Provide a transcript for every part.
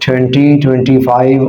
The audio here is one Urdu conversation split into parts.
2025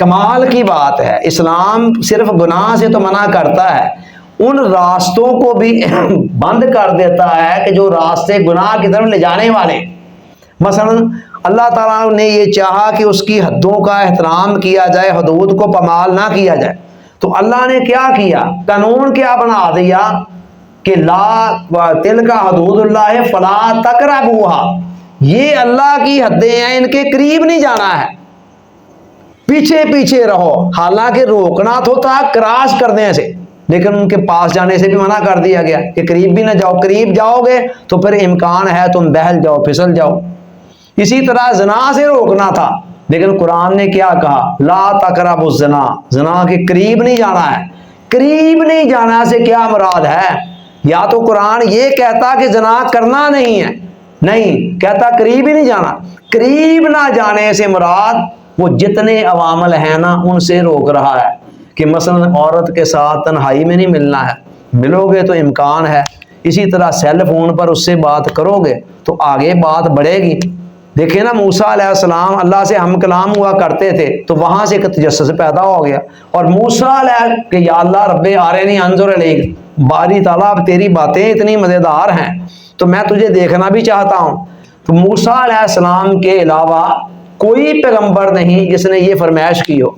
کمال کی بات ہے، اسلام صرف گناہ سے تو منع کرتا ہے، ان راستوں کو بھی بند کر دیتا ہے کہ جو راستے گناہ کی طرف لے جانے والے۔ مثلا اللہ تعالیٰ نے یہ چاہا کہ اس کی حدوں کا احترام کیا جائے، حدود کو پامال نہ کیا جائے، تو اللہ نے کیا کیا؟ قانون کیا بنا دیا کہ لا تلک حدود اللہ فلا تقربوہا، یہ اللہ کی حدیں ہیں، ان کے قریب نہیں جانا ہے، پیچھے پیچھے رہو۔ حالانکہ روکنا تو تھا کراس کرنے سے، لیکن ان کے پاس جانے سے بھی منع کر دیا گیا کہ قریب بھی نہ جاؤ، قریب جاؤ گے تو پھر امکان ہے تم بہل جاؤ، پھسل جاؤ۔ اسی طرح زنا سے روکنا تھا، لیکن قرآن نے کیا کہا؟ لا تقربوا الزنا، زنا کے قریب نہیں جانا ہے۔ قریب نہیں جانا سے کیا مراد ہے؟ یا تو قرآن یہ کہتا کہ زنا کرنا نہیں ہے، نہیں کہتا قریب ہی نہیں جانا۔ قریب نہ جانے سے مراد وہ جتنے عوامل ہیں نا ان سے روک رہا ہے کہ مثلا عورت کے ساتھ تنہائی میں نہیں ملنا ہے، ملو گے تو امکان ہے۔ اسی طرح سیل فون پر اس سے بات کرو گے تو آگے بات بڑھے گی۔ دیکھیں نا موسیٰ علیہ السلام اللہ سے ہم کلام ہوا کرتے تھے تو وہاں سے ایک تجسس پیدا ہو گیا، اور موسیٰ علیہ کہ یا اللہ رب ارنی انظر الیک، باری تعالیٰ تیری باتیں اتنی مزیدار ہیں تو میں تجھے دیکھنا بھی چاہتا ہوں۔ تو موسیٰ علیہ السلام کے علاوہ کوئی پیغمبر نہیں جس نے یہ فرمائش کی ہو۔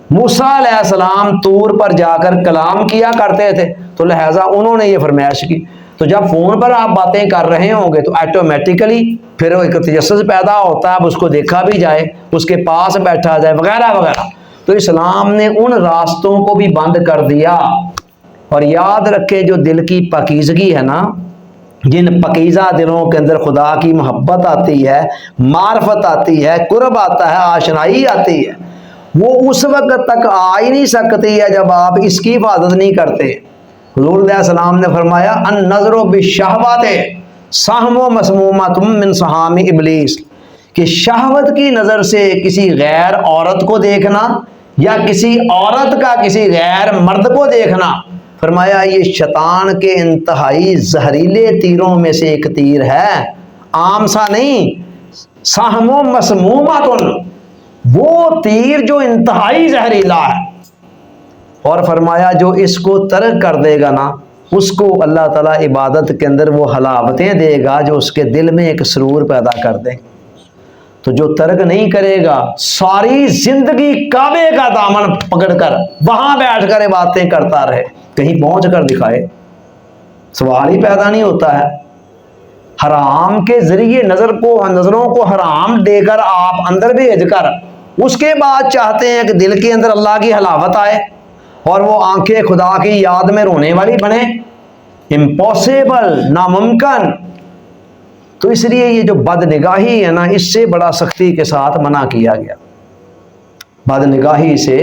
موسیٰ علیہ السلام طور پر جا کر کلام کیا کرتے تھے تو لہٰذا انہوں نے یہ فرمائش کی۔ تو جب فون پر آپ باتیں کر رہے ہوں گے تو آٹومیٹیکلی پھر ایک تجسس پیدا ہوتا ہے، اب اس کو دیکھا بھی جائے، اس کے پاس بیٹھا جائے وغیرہ وغیرہ۔ تو اسلام نے ان راستوں کو بھی بند کر دیا۔ اور یاد رکھے جو دل کی پاکیزگی ہے نا، جن پاکیزہ دلوں کے اندر خدا کی محبت آتی ہے، معرفت آتی ہے، قرب آتا ہے، آشنائی آتی ہے، وہ اس وقت تک آ ہی نہیں سکتی ہے جب آپ اس کی حفاظت نہیں کرتے۔ حضور علیہ السلام نے فرمایا النظر بالشہوات سہم و مسمومۃ من سہام ابلیس، کہ شہوت کی نظر سے کسی غیر عورت کو دیکھنا یا کسی عورت کا کسی غیر مرد کو دیکھنا، فرمایا یہ شیطان کے انتہائی زہریلے تیروں میں سے ایک تیر ہے، عام سا نہیں، سہم و مسمومۃ، وہ تیر جو انتہائی زہریلا ہے۔ اور فرمایا جو اس کو ترک کر دے گا نا اس کو اللہ تعالیٰ عبادت کے اندر وہ حلاوتیں دے گا جو اس کے دل میں ایک سرور پیدا کر دیں۔ تو جو ترک نہیں کرے گا ساری زندگی کعبے کا دامن پکڑ کر وہاں بیٹھ کر باتیں کرتا رہے، کہیں پہنچ کر دکھائے، سوال ہی پیدا نہیں ہوتا ہے۔ حرام کے ذریعے نظروں کو حرام دے کر آپ اندر بھیج کر اس کے بعد چاہتے ہیں کہ دل کے اندر اللہ کی حلاوت آئے اور وہ آنکھیں خدا کی یاد میں رونے والی بنے، امپاسبل، ناممکن۔ تو اس لیے یہ جو بد نگاہی ہے نا اس سے بڑا سختی کے ساتھ منع کیا گیا، بد نگاہی سے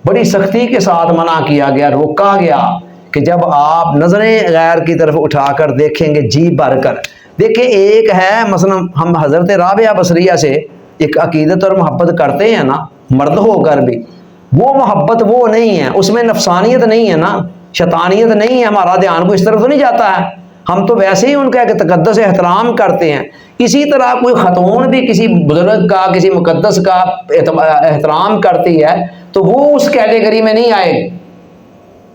بڑی سختی کے ساتھ منع کیا گیا، روکا گیا کہ جب آپ نظریں غیر کی طرف اٹھا کر دیکھیں گے جی بھر کر دیکھیں۔ ایک ہے مثلا ہم حضرت رابعہ بصریہ سے ایک عقیدت اور محبت کرتے ہیں نا، مرد ہو کر بھی، وہ محبت وہ نہیں ہے، اس میں نفسانیت نہیں ہے نا، شیطانیت نہیں ہے، ہمارا دھیان کو اس طرف تو نہیں جاتا ہے، ہم تو ویسے ہی ان کا ایک تقدس احترام کرتے ہیں۔ اسی طرح کوئی خاتون بھی کسی بزرگ کا کسی مقدس کا احترام کرتی ہے تو وہ اس کیٹیگری میں نہیں آئے گی،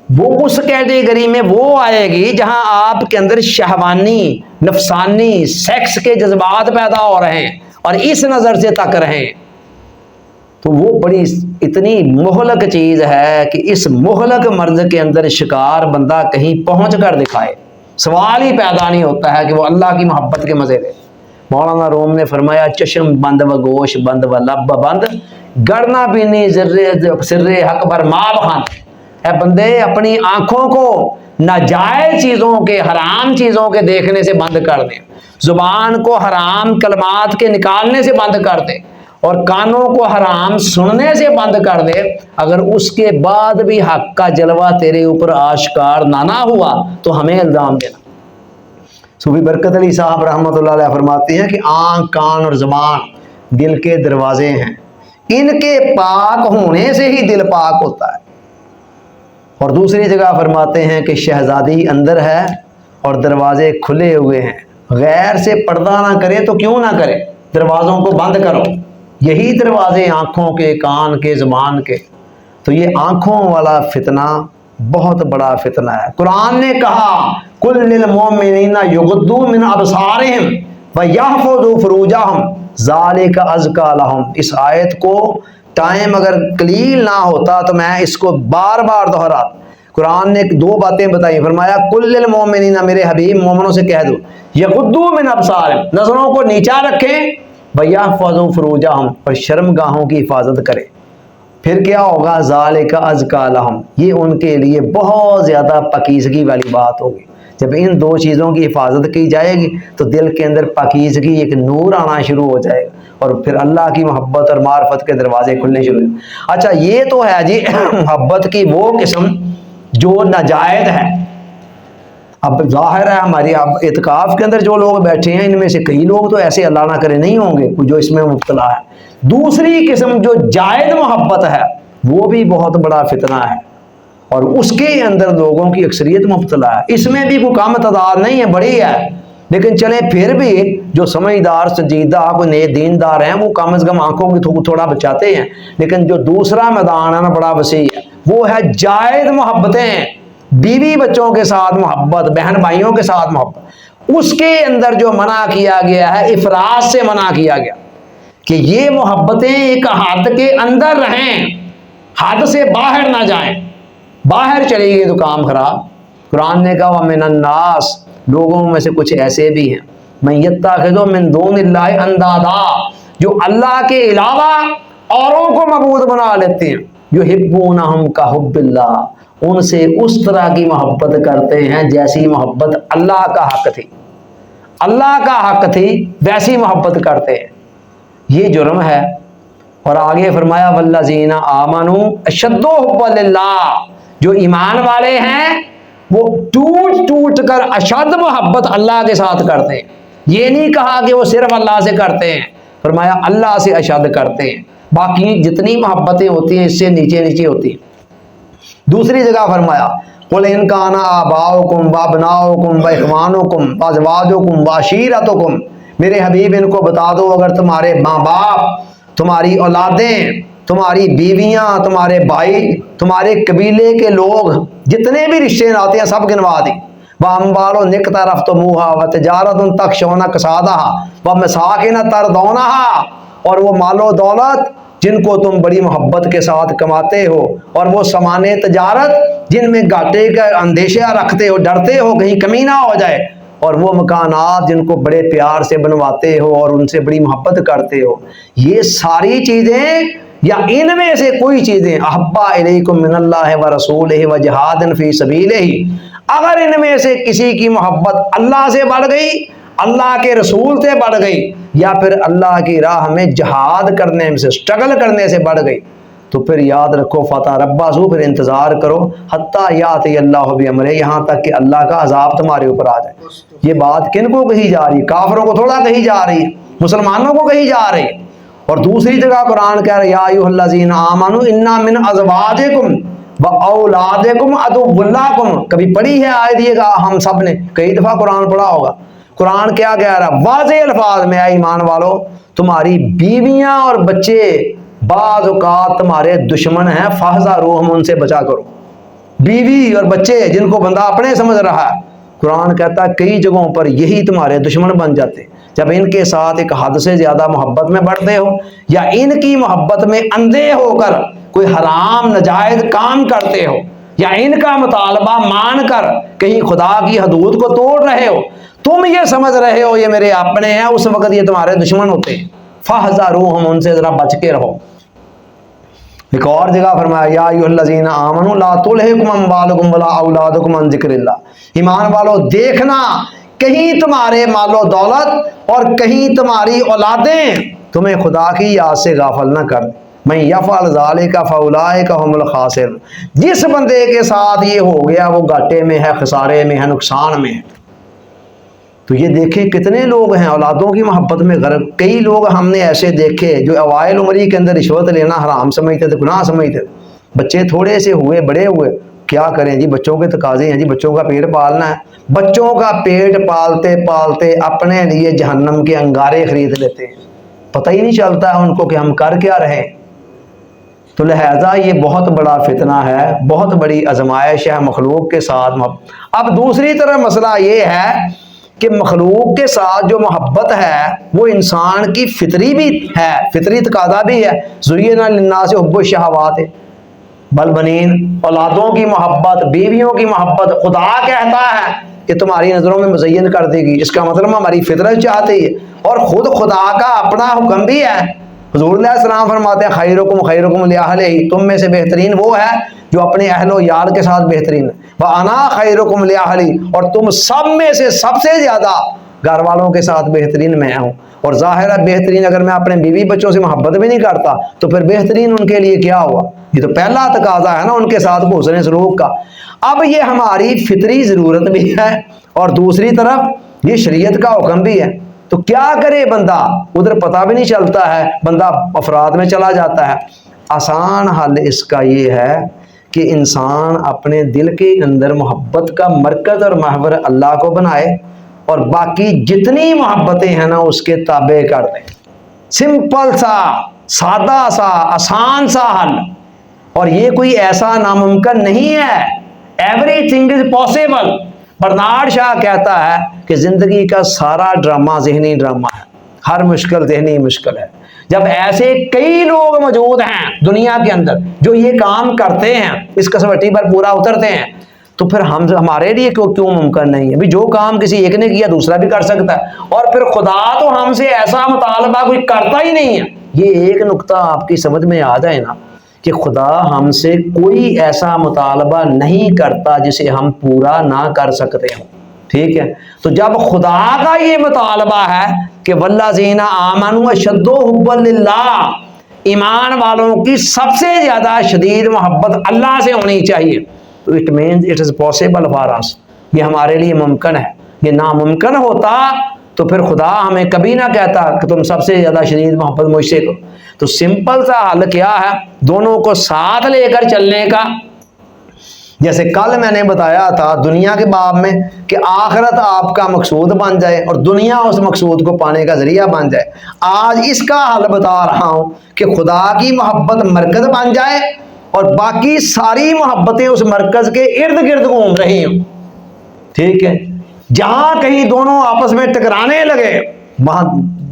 وہ اس کیٹیگری میں وہ آئے گی جہاں آپ کے اندر شہوانی، نفسانی، سیکس کے جذبات پیدا ہو رہے ہیں اور اس نظر سے تک رہے ہیں۔ تو وہ بڑی اتنی مہلک چیز ہے کہ اس مہلک مرض کے اندر شکار بندہ کہیں پہنچ کر دکھائے، سوال ہی پیدا نہیں ہوتا ہے کہ وہ اللہ کی محبت کے مزے لے۔ مولانا روم نے فرمایا چشم بند و گوش بند و لب بند، گڑنا بینی سر حق بر ماں بخند۔ اے بندے اپنی آنکھوں کو ناجائز چیزوں کے، حرام چیزوں کے دیکھنے سے بند کر دیں، زبان کو حرام کلمات کے نکالنے سے بند کر دیں، اور کانوں کو حرام سننے سے بند کر دے۔ اگر اس کے بعد بھی حق کا جلوہ تیرے اوپر آشکار نہ ہوا تو ہمیں الزام دینا۔ صوفی برکت علی صاحب رحمۃ اللہ علیہ فرماتے ہیں کہ آنکھ، کان اور زبان دل کے دروازے ہیں، ان کے پاک ہونے سے ہی دل پاک ہوتا ہے۔ اور دوسری جگہ فرماتے ہیں کہ شہزادی اندر ہے اور دروازے کھلے ہوئے ہیں، غیر سے پردہ نہ کرے تو کیوں نہ کرے، دروازوں کو بند کرو۔ یہی دروازے آنکھوں کے، کان کے، زبان کے. تو یہ آنکھوں والا فتنہ بہت بڑا فتنہ ہے. قرآن نے کہا کل للمؤمنین یغضوا من ابصارہم ویحفظوا فروجہم ذالک ازکی لہم. اس آیت کو ٹائم اگر قلیل نہ ہوتا تو میں اس کو بار بار دہراتا. قرآن نے دو باتیں بتائی، فرمایا کل للمؤمنین، میرے حبیب مومنوں سے کہہ دو، یغضوا من ابصارہم، نظروں کو نیچا رکھیں، ویحفظوا فروجہم، اور شرم گاہوں کی حفاظت کریں. پھر کیا ہوگا؟ ذالک ازکی لہم، یہ ان کے لیے بہت زیادہ پاکیزگی والی بات ہوگی. جب ان دو چیزوں کی حفاظت کی جائے گی تو دل کے اندر پاکیزگی، ایک نور آنا شروع ہو جائے گا، اور پھر اللہ کی محبت اور معرفت کے دروازے کھلنے شروع ہو جائیں. اچھا یہ تو ہے جی محبت کی وہ قسم جو ناجائز ہے. اب ظاہر ہے ہماری اب اعتکاف کے اندر جو لوگ بیٹھے ہیں ان میں سے کئی لوگ تو ایسے اللہ نہ کرے نہیں ہوں گے جو اس میں مبتلا ہے. دوسری قسم جو جائز محبت ہے وہ بھی بہت بڑا فتنہ ہے، اور اس کے اندر لوگوں کی اکثریت مبتلا ہے. اس میں بھی کوئی کم تعداد نہیں ہے، بڑی ہے، لیکن چلیں پھر بھی جو سمجھدار سنجیدہ کوئی دیندار ہیں وہ کم از کم آنکھوں کی تھوڑا بچاتے ہیں. لیکن جو دوسرا میدان ہے نا بڑا وسیع ہے، وہ ہے جائز محبتیں، بیوی بچوں کے ساتھ محبت، بہن بھائیوں کے ساتھ محبت. اس کے اندر جو منع کیا گیا ہے، افراط سے منع کیا گیا کہ یہ محبتیں ایک حد کے اندر رہیں، حد سے باہر نہ جائیں. باہر چلی گئی تو کام خراب. قرآن نے کہا وَمِنَ النَّاسِ، لوگوں میں سے کچھ ایسے بھی ہیں، مَن یَتَّخِذُ مِن دُونِ اللَّهِ اندادا، جو اللہ کے علاوہ اوروں کو معبود بنا لیتے ہیں. یحبونہم کحب اللہ، ان سے اس طرح کی محبت کرتے ہیں جیسی محبت اللہ کا حق تھی. اللہ کا حق تھی ویسی محبت کرتے ہیں. یہ جرم ہے. اور آگے فرمایا والذین آمنوا اشد حبا للہ، جو ایمان والے ہیں وہ ٹوٹ ٹوٹ کر اشد محبت اللہ کے ساتھ کرتے ہیں. یہ نہیں کہا کہ وہ صرف اللہ سے کرتے ہیں، فرمایا اللہ سے اشد کرتے ہیں. باقی جتنی محبتیں ہوتی ہیں اس سے نیچے نیچے ہوتی ہیں. دوسری جگہ فرمایا قل ان کان آباؤکم وابناؤکم واخوانکم وازواجکم وعشیرتکم، میرے حبیب ان کو بتا دو اگر تمہارے ماں باپ، تمہاری اولادیں، تمہاری بیویاں، تمہارے بھائی، تمہارے قبیلے کے لوگ، جتنے بھی رشتے ناتے ہیں سب گنوا دی. وَأَمْوَالٌ اقْتَرَفْتُمُوهَا وَتِجَارَةٌ تَخْشَوْنَ كَسَادَهَا وَمَسَاكِنَ تَرْضَوْنَهَا، اور وہ مال و دولت جن کو تم بڑی محبت کے ساتھ کماتے ہو، اور وہ سامان تجارت جن میں گھاٹے کا اندیشہ رکھتے ہو، ڈرتے ہو کہیں کمی نہ ہو جائے، اور وہ مکانات جن کو بڑے پیار سے بنواتے ہو اور ان سے بڑی محبت کرتے ہو. یہ ساری چیزیں یا ان میں سے کوئی چیزیں احبا الیکم من اللہ ورسولہ وجہاد فی سبیلہ، اگر ان میں سے کسی کی محبت اللہ سے بڑھ گئی، اللہ کے رسول سے بڑھ گئی، یا پھر اللہ کی راہ میں جہاد کرنے سے، سٹرگل کرنے سے بڑھ گئی، تو پھر یاد رکھو فتربصوا، پھر انتظار کرو حتی یاتی اللہ بامرہ، یہاں تک کہ اللہ کا عذاب تمہارے اوپر آ جائے. یہ بات کن کو کہی جا رہی؟ کافروں کو تھوڑا کہی جا رہی، مسلمانوں کو کہی جا رہی. اور دوسری جگہ قرآن کہہ رہا ہے یا ایھا الذین آمنوا ان من ازواجکم واولادکم عدو لکم. کبھی پڑھی ہے آیت یہ ہم سب نے کئی دفعہ قرآن پڑھا ہوگا. قرآن کیا کہہ رہا ہے؟ واضح الفاظ میں اے ایمان والو، تمہاری بیویاں اور بچے بعض اوقات تمہارے دشمن ہیں، فاحذروہم، ان سے بچا کرو. بیوی اور بچے جن کو بندہ اپنے سمجھ رہا ہے، قرآن کہتا ہے کئی جگہوں پر یہی تمہارے دشمن بن جاتے جب ان کے ساتھ ایک حد سے زیادہ محبت میں بڑھتے ہو، یا ان کی محبت میں اندھے ہو کر کوئی حرام ناجائز کام کرتے ہو، یا ان کا مطالبہ مان کر کہیں خدا کی حدود کو توڑ رہے ہو. تم یہ سمجھ رہے ہو یہ میرے اپنے ہیں، اس وقت یہ تمہارے دشمن ہوتے ہیں. فاحذروہم، ان سے ذرا بچ کے رہو. ایک اور جگہ فرمایا یا ایھا الذین آمنوا لا تلھکم اموالکم ولا اولادکم عن ذکر اللہ، ایمان والو دیکھنا کہیں تمہارے مال و دولت اور کہیں تمہاری اولادیں تمہیں خدا کی یاد سے غافل نہ کر. من یفعل ذلک فاولئک هم الخاسرون، جس بندے کے ساتھ یہ ہو گیا وہ گھاٹے میں ہے، خسارے میں ہے، نقصان میں ہے. تو یہ دیکھیں کتنے لوگ ہیں اولادوں کی محبت میں غرق. کئی لوگ ہم نے ایسے دیکھے جو اوائل عمری کے اندر رشوت لینا حرام سمجھتے تھے، گناہ سمجھتے تھے. بچے تھوڑے سے ہوئے، بڑے ہوئے، کیا کریں جی، بچوں کے تقاضے ہیں جی، بچوں کا پیٹ پالنا ہے. بچوں کا پیٹ پالتے پالتے اپنے لیے جہنم کے انگارے خرید لیتے ہیں. پتہ ہی نہیں چلتا ہے ان کو کہ ہم کر کیا رہے۔ تو لہذا یہ بہت بڑا فتنہ ہے، بہت بڑی آزمائش ہے مخلوق کے ساتھ اب دوسری طرف مسئلہ یہ ہے کہ مخلوق کے ساتھ جو محبت ہے وہ انسان کی فطری بھی ہے، فطری تقاضا بھی ہے۔ زُیِّنَ لِلنَّاسِ حُبُّ الشَّهَوَاتِ بَالْبَنِینَ، اولادوں کی محبت، بیویوں کی محبت خدا کہتا ہے کہ تمہاری نظروں میں مزین کر دے گی، اس کا مطلب ہماری فطرت چاہتی ہے، اور خود خدا کا اپنا حکم بھی ہے۔ حضور علیہ السلام فرماتے ہیں خیرکم خیرکم لأہلہ، تم میں سے بہترین وہ ہے جو اپنے اہل و یال کے ساتھ بہترین ہے، وَأَنَا خَيْرُكُمْ لِأَهْلِي، اور تم سب میں سے سب سے زیادہ گھر والوں کے ساتھ بہترین میں ہوں۔ اور ظاہر ہے بہترین اگر میں اپنے بیوی بچوں سے محبت بھی نہیں کرتا تو پھر بہترین ان کے لیے کیا ہوا؟ یہ تو پہلا تقاضا ہے نا ان کے ساتھ حسن سلوک کا۔ اب یہ ہماری فطری ضرورت بھی ہے اور دوسری طرف یہ شریعت کا حکم بھی ہے، تو کیا کرے بندہ؟ ادھر پتہ بھی نہیں چلتا ہے، بندہ افراد میں چلا جاتا ہے۔ آسان حل اس کا یہ ہے کہ انسان اپنے دل کے اندر محبت کا مرکز اور محور اللہ کو بنائے اور باقی جتنی محبتیں ہیں نا اس کے تابع کر دیں۔ سمپل سا، سادہ سا، آسان سا حل، اور یہ کوئی ایسا ناممکن نہیں ہے۔ Everything is possible. Bernard Shaw کہتا ہے کہ زندگی کا سارا ڈرامہ ذہنی ڈرامہ ہے، ہر مشکل ذہنی مشکل ہے۔ جب ایسے کئی لوگ موجود ہیں دنیا کے اندر جو یہ کام کرتے ہیں، اس کسوٹی پر پورا اترتے ہیں، تو پھر ہمارے لیے کیوں ممکن نہیں ہے؟ بھی جو کام کسی ایک نے کیا دوسرا بھی کر سکتا ہے، اور پھر خدا تو ہم سے ایسا مطالبہ کوئی کرتا ہی نہیں ہے۔ یہ ایک نقطہ آپ کی سمجھ میں آ جائے نا کہ خدا ہم سے کوئی ایسا مطالبہ نہیں کرتا جسے ہم پورا نہ کر سکتے ہوں، ٹھیک ہے؟ تو جب خدا کا یہ مطالبہ ہے کہ والذین آمنوا اشد حبا للہ، ایمان والوں کی سب سے زیادہ شدید محبت اللہ سے ہونی چاہیے، تو it means it is possible for us, یہ ہمارے لیے ممکن ہے۔ یہ ناممکن ہوتا تو پھر خدا ہمیں کبھی نہ کہتا کہ تم سب سے زیادہ شدید محبت مجھ سے کرو۔ تو سمپل سا حل کیا ہے؟ دونوں کو ساتھ لے کر چلنے کا۔ جیسے کل میں نے بتایا تھا دنیا کے باب میں کہ آخرت آپ کا مقصود بن جائے اور دنیا اس مقصود کو پانے کا ذریعہ بن جائے، آج اس کا حل بتا رہا ہوں کہ خدا کی محبت مرکز بن جائے اور باقی ساری محبتیں اس مرکز کے ارد گرد گھوم رہی ہوں، ٹھیک ہے؟ جہاں کہیں دونوں آپس میں ٹکرانے لگے وہاں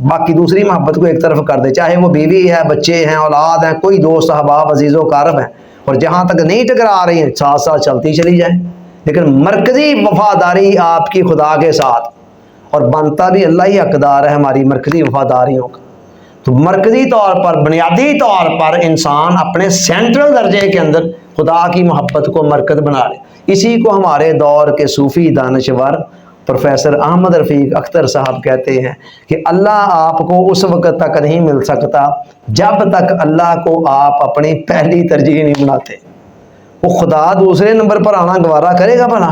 باقی دوسری محبت کو ایک طرف کر دے، چاہے وہ بیوی ہے، بچے ہیں، اولاد ہیں، کوئی دوست احباب عزیز و اقارب ہیں، اور جہاں تک نہیں ٹکرا رہی ہیں ساتھ ساتھ چلتی چلی جائیں، لیکن مرکزی وفاداری آپ کی خدا کے ساتھ، اور بنتا بھی اللہ ہی حقدار ہے ہماری مرکزی وفاداریوں کا۔ تو مرکزی طور پر، بنیادی طور پر انسان اپنے سینٹرل درجے کے اندر خدا کی محبت کو مرکز بنا لے۔ اسی کو ہمارے دور کے صوفی دانشور پروفیسر احمد رفیق اختر صاحب کہتے ہیں کہ اللہ آپ کو اس وقت تک نہیں مل سکتا جب تک اللہ کو آپ اپنی پہلی ترجیح نہیں بناتے۔ وہ خدا دوسرے نمبر پر آنا گوارا کرے گا بھلا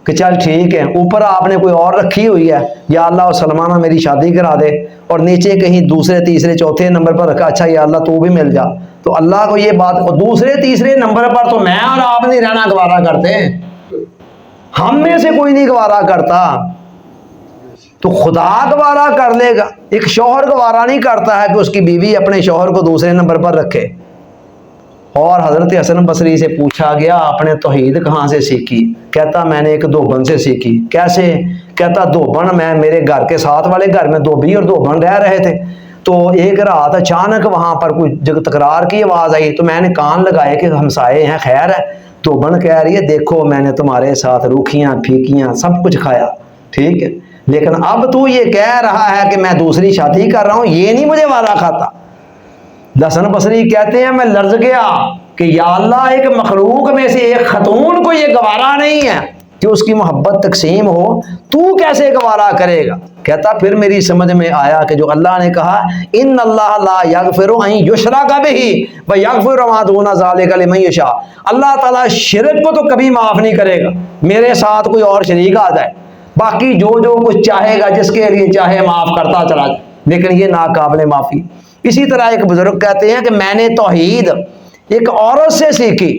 کہ چل ٹھیک ہے اوپر آپ نے کوئی اور رکھی ہوئی ہے، یا اللہ و سلمانہ میری شادی کرا دے، اور نیچے کہیں دوسرے تیسرے چوتھے نمبر پر رکھا، اچھا یا اللہ تو بھی مل جا، تو اللہ کو یہ بات، دوسرے تیسرے نمبر پر تو میں اور آپ نہیں رہنا گوارا کرتے ہیں، ہم میں سے کوئی نہیں گوارا کرتا، تو خدا گوارا کر لے گا۔ ایک شوہر گوارا نہیں کرتا ہے کہ اس کی بیوی اپنے شوہر کو دوسرے نمبر پر رکھے۔ اور حضرت حسن بصری سے پوچھا گیا آپ نے توحید کہاں سے سیکھی؟ کہتا میں نے ایک دھوبن سے سیکھی۔ کیسے؟ کہتا دھوبن، میں میرے گھر کے ساتھ والے گھر میں دھوبی اور دھوبن رہ رہے تھے، تو ایک رات اچانک وہاں پر کوئی جب تکرار کی آواز آئی تو میں نے کان لگائے کہ ہمسائے ہیں، خیر ہے؟ دھوبن کہہ رہی ہے دیکھو میں نے تمہارے ساتھ روکھیاں پھیکیاں سب کچھ کھایا، ٹھیک ہے، لیکن اب تو یہ کہہ رہا ہے کہ میں دوسری شادی کر رہا ہوں، یہ نہیں مجھے وعدہ کھاتا۔ حسن بصری کہتے ہیں میں لرز گیا کہ یا اللہ ایک مخلوق میں سے ایک خاتون کو یہ گوارا نہیں ہے کہ اس کی محبت تقسیم ہو، تو کیسے گوارا کرے گا؟ کہتا پھر میری سمجھ میں آیا کہ جو اللہ نے کہا ان اللہ لا یغفر ان یشرک بہ ویغفر ما دون ذلک لمن یشاء، اللہ تعالیٰ شرک کو تو کبھی معاف نہیں کرے گا، میرے ساتھ کوئی اور شریک آ جائے باقی جو کچھ چاہے گا جس کے لیے چاہے معاف کرتا چلا جائے، لیکن یہ ناقابل معافی۔ اسی طرح ایک بزرگ کہتے ہیں کہ میں نے توحید ایک عورت سے سیکھی،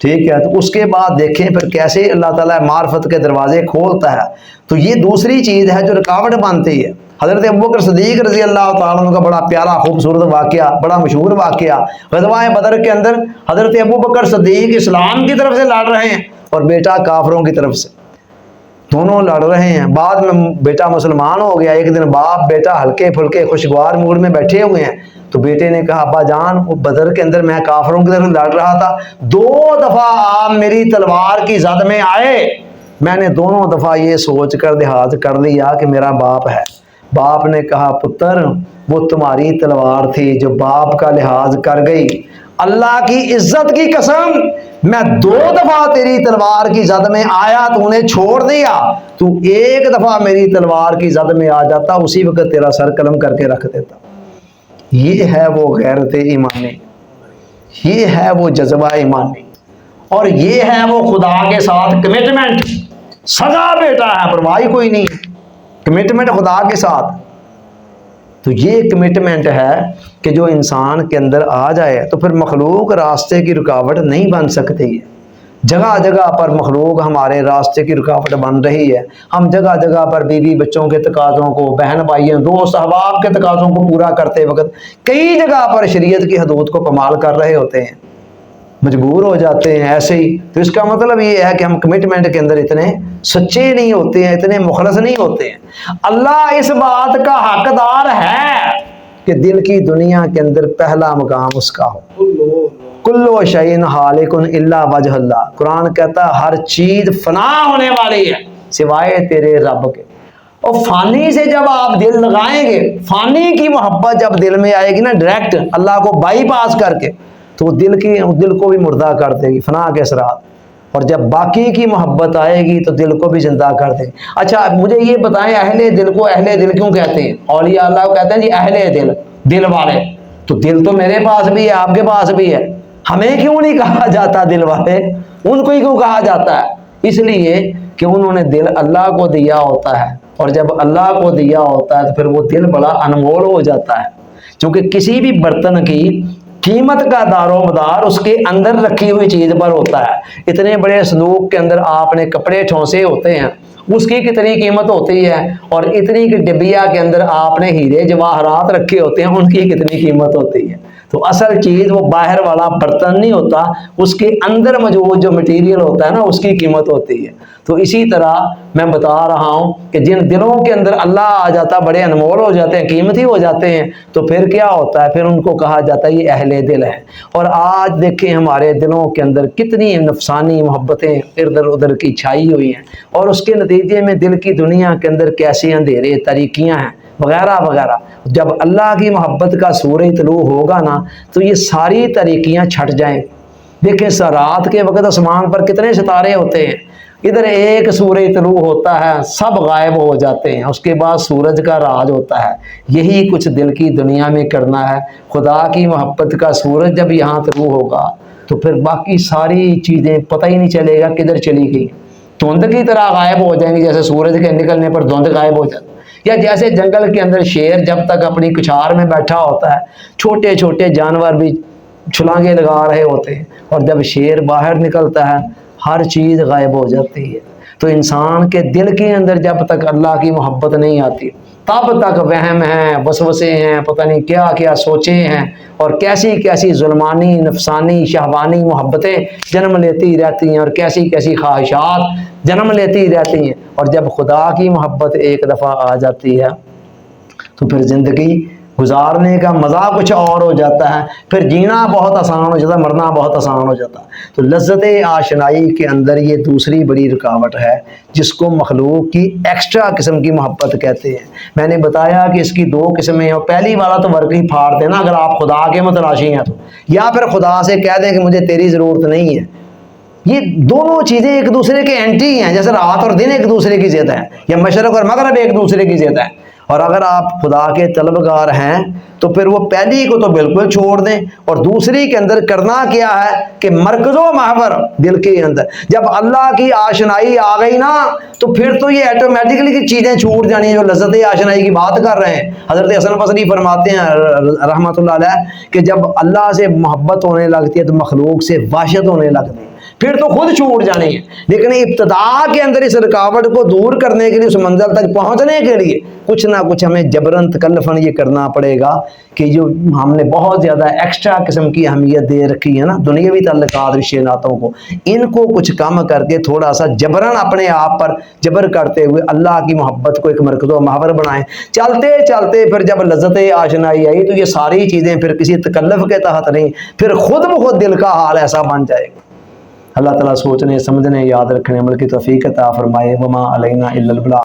ٹھیک ہے، تو اس کے بعد دیکھیں پھر کیسے اللہ تعالیٰ معرفت کے دروازے کھولتا ہے۔ تو یہ دوسری چیز ہے جو رکاوٹ بنتی ہے۔ حضرت ابوبکر صدیق رضی اللہ تعالیٰ عنہ کا بڑا پیارا خوبصورت واقعہ، بڑا مشہور واقعہ، غزوہ بدر کے اندر حضرت ابوبکر صدیق اسلام کی طرف سے لڑ رہے ہیں اور بیٹا کافروں کی طرف سے، دونوں لڑ رہے ہیں۔ بعد میں بیٹا مسلمان ہو گیا۔ ایک دن باپ بیٹا ہلکے پھلکے خوشگوار موڈ میں بیٹھے ہوئے ہیں، تو بیٹے نے کہا ابا جان وہ بدر کے اندر میں کافروں کی طرف لڑ رہا تھا، 2 دفعہ آپ میری تلوار کی زد میں آئے، میں نے دونوں دفعہ یہ سوچ کر لحاظ کر لیا کہ میرا باپ ہے۔ باپ نے کہا پتر وہ تمہاری تلوار تھی جو باپ کا لحاظ کر گئی، اللہ کی عزت کی قسم میں 2 دفعہ تیری تلوار کی زد میں آیا تو انہیں چھوڑ دیا، تو 1 دفعہ میری تلوار کی زد میں آ جاتا، اسی وقت تیرا سر قلم کر کے رکھ دیتا۔ یہ ہے وہ غیرت ایمانی، یہ ہے وہ جذبہ ایمانی، اور یہ ہے وہ خدا کے ساتھ کمٹمنٹ۔ سزا بیٹا ہے پرواہ کوئی نہیں، کمٹمنٹ خدا کے ساتھ۔ تو یہ کمٹمنٹ ہے کہ جو انسان کے اندر آ جائے تو پھر مخلوق راستے کی رکاوٹ نہیں بن سکتی ہے۔ جگہ جگہ پر مخلوق ہمارے راستے کی رکاوٹ بن رہی ہے۔ ہم جگہ جگہ پر بیوی بچوں کے تقاضوں کو، بہن بھائیوں دوست احباب کے تقاضوں کو پورا کرتے وقت کئی جگہ پر شریعت کی حدود کو پامال کر رہے ہوتے ہیں، مجبور ہو جاتے ہیں ایسے ہی۔ تو اس کا مطلب یہ ہے کہ ہم کمٹمنٹ کے اندر اتنے سچے نہیں ہوتے ہیں، اتنے مخلص نہیں ہوتے ہیں۔ اللہ اس بات کا حقدار ہے کہ دل کی دنیا کے اندر پہلا مقام اس کا ہو۔ کلو شیء ہالک الا وجہ اللہ، قرآن کہتا ہے ہر چیز فنا ہونے والی ہے سوائے تیرے رب کے۔ اور فانی سے جب آپ دل لگائیں گے، فانی کی محبت جب دل میں آئے گی نا ڈائریکٹ اللہ کو بائی پاس کر کے، تو وہ دل کو بھی مردہ کر دے گی فنا کے اثرات، اور جب باقی کی محبت آئے گی تو دل کو بھی زندہ کر دے گی۔ اچھا مجھے یہ بتائیں اہل دل کو اہل دل کیوں کہتے ہیں؟ اولیاء اللہ کو کہتے ہیں جی اہل دل، دل والے۔ تو دل تو میرے پاس بھی ہے، آپ کے پاس بھی ہے، ہمیں کیوں نہیں کہا جاتا دل والے؟ ان کو ہی کیوں کہا جاتا ہے؟ اس لیے کہ انہوں نے دل اللہ کو دیا ہوتا ہے، اور جب اللہ کو دیا ہوتا ہے تو پھر وہ دل بڑا انمول ہو جاتا ہے، کیونکہ کسی بھی برتن کی قیمت کا دار و مدار اس کے اندر رکھی ہوئی چیز پر ہوتا ہے۔ اتنے بڑے صندوق کے اندر آپ نے کپڑے ٹھونسے ہوتے ہیں، اس کی کتنی قیمت ہوتی ہے، اور اتنی کی ڈبیا کے اندر آپ نے ہیرے جواہرات رکھے ہوتے ہیں، ان کی کتنی قیمت ہوتی ہے۔ تو اصل چیز وہ باہر والا برتن نہیں ہوتا، اس کے اندر موجود جو مٹیریل ہوتا ہے نا اس کی قیمت ہوتی ہے۔ تو اسی طرح میں بتا رہا ہوں کہ جن دلوں کے اندر اللہ آ جاتا بڑے انمول ہو جاتے ہیں، قیمتی ہو جاتے ہیں، تو پھر کیا ہوتا ہے؟ پھر ان کو کہا جاتا ہے یہ اہل دل ہے۔ اور آج دیکھیں ہمارے دلوں کے اندر کتنی نفسانی محبتیں ادھر ادھر کی چھائی ہوئی ہیں، اور اس کے نتیجے میں دل کی دنیا کے اندر کیسے اندھیرے طریقیاں ہیں وغیرہ وغیرہ۔ جب اللہ کی محبت کا سورج طلوع ہوگا نا تو یہ ساری طریقیاں چھٹ جائیں۔ دیکھیں رات کے وقت آسمان پر کتنے ستارے ہوتے ہیں، ادھر ایک سورج طلوع ہوتا ہے سب غائب ہو جاتے ہیں، اس کے بعد سورج کا راج ہوتا ہے۔ یہی کچھ دل کی دنیا میں کرنا ہے۔ خدا کی محبت کا سورج جب یہاں طلوع ہوگا تو پھر باقی ساری چیزیں پتہ ہی نہیں چلے گا کدھر چلی گئی، دھند کی طرح غائب ہو جائیں گی، جیسے سورج کے نکلنے پر دھند غائب ہو جاتی ہے۔ یا جیسے جنگل کے اندر شیر جب تک اپنی کچھار میں بیٹھا ہوتا ہے، چھوٹے چھوٹے جانور بھی چھلانگیں لگا رہے ہوتے ہیں، اور جب شیر باہر نکلتا ہے ہر چیز غائب ہو جاتی ہے۔ تو انسان کے دل کے اندر جب تک اللہ کی محبت نہیں آتی تب تک وہم ہیں، وسوسے ہیں، پتہ نہیں کیا کیا سوچے ہیں، اور کیسی کیسی ظلمانی نفسانی شہوانی محبتیں جنم لیتی رہتی ہیں، اور کیسی کیسی خواہشات جنم لیتی رہتی ہیں۔ اور جب خدا کی محبت ایک دفعہ آ جاتی ہے تو پھر زندگی گزارنے کا مزہ کچھ اور ہو جاتا ہے، پھر جینا بہت آسان ہو جاتا ہے، مرنا بہت آسان ہو جاتا ہے۔ تو لذت آشنائی کے اندر یہ دوسری بڑی رکاوٹ ہے جس کو مخلوق کی ایکسٹرا قسم کی محبت کہتے ہیں۔ میں نے بتایا کہ اس کی 2 قسمیں ہیں، اور پہلی والا تو ورک ہی پھاڑ دینا اگر آپ خدا کے متلاشی ہیں تو، یا پھر خدا سے کہہ دیں کہ مجھے تیری ضرورت نہیں ہے۔ یہ دونوں چیزیں ایک دوسرے کے اینٹی ہیں، جیسے رات اور دن ایک دوسرے کی ضد ہے، یا مشرق اور مغرب ایک دوسرے کی ضد ہے۔ اور اگر آپ خدا کے طلبگار ہیں تو پھر وہ پہلی کو تو بالکل چھوڑ دیں، اور دوسری کے اندر کرنا کیا ہے کہ مرکز و محور دل کے اندر جب اللہ کی آشنائی آ گئی نا تو پھر تو یہ ایٹومیٹکلی کی چیزیں چھوٹ جانی ہیں جو لذت آشنائی کی بات کر رہے ہیں۔ حضرت حسن بصری فرماتے ہیں رحمۃ اللہ علیہ کہ جب اللہ سے محبت ہونے لگتی ہے تو مخلوق سے وحشت ہونے لگتی ہے، پھر تو خود چھوٹ جانی ہے. لیکن ابتدا کے اندر اس رکاوٹ کو دور کرنے کے لیے، اس منزل تک پہنچنے کے لیے کچھ نہ کچھ ہمیں جبرن تکلفاً یہ کرنا پڑے گا کہ جو ہم نے بہت زیادہ ایکسٹرا قسم کی اہمیت دے رکھی ہے نا دنیاوی تعلقات، رشتے ناتوں کو، ان کو کچھ کم کر کے تھوڑا سا جبرن اپنے آپ پر جبر کرتے ہوئے اللہ کی محبت کو ایک مرکز و محور بنائیں. چلتے چلتے پھر جب لذت آشنائی آئی تو یہ ساری چیزیں پھر کسی تکلف کے تحت نہیں، پھر خود بخود دل کا حال ایسا بن جائے گا. اللہ تعالیٰ سوچنے سمجھنے یاد رکھنے عمل کی توفیق عطا فرمائے. وما علینا الا البلاغ.